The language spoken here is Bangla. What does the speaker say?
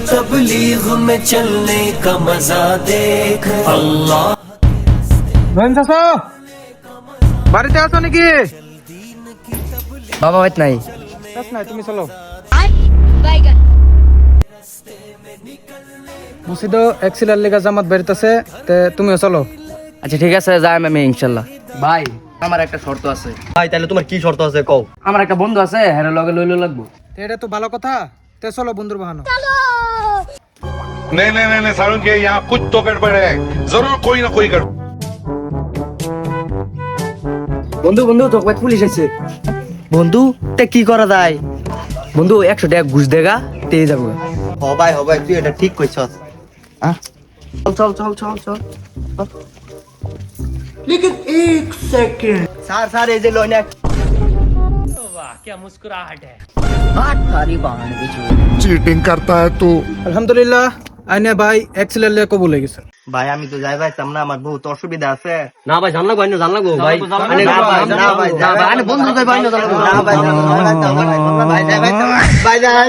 तबलीग में चलने का मजा देख अल्लाह। রহিম চাচা বাড়িতে আছো নাকি? বাবা হয়তো নাই। নাই, তুমি চলো। বুঝি তো এক্সিলার লেগা জামাত বেরিতেছে, তুমিও চলো। আচ্ছা ঠিক আছে, যাই আমি ইনশাল্লাহ। ভাই আমার একটা শর্ত আছে। ভাই তাহলে তোমার কি শর্ত আছে কও? আমার একটা বন্ধু আছে, হ্যাঁ লগে লইলে লাগবো। এটা তো ভালো কথা, চলো বন্ধুর বাহানো। नहीं नहीं नहीं नहीं सारुण के यहाँ कुछ तो गड़बड़ है, जरूर कोई ना कोई गड़बड़। বন্ধু বন্ধু তোকে বাইত পুলিশ আছে। বন্ধু তে কি করা যায়? বন্ধু 100 টাকা ঘুষ দেগা তেয়ে যাবো। হ ভাই তুই এটা ঠিক কইছস। চল চল চল চল চল। স্যার এই যে লইনা चीटिंग करता है तू। আলহামদুলিল্লাহ আইনে ভাই এক্সিলার লেগা কবুল হয়ে গেছে। ভাই আমি তো যাই ভাই সামনে আমার বহুত অসুবিধা আছে। না ভাই জান লাগবো, জান লাগবো ভাই। বন্ধু যাই ভাই না ভাই ভাই যাই ভাই ভাই যাই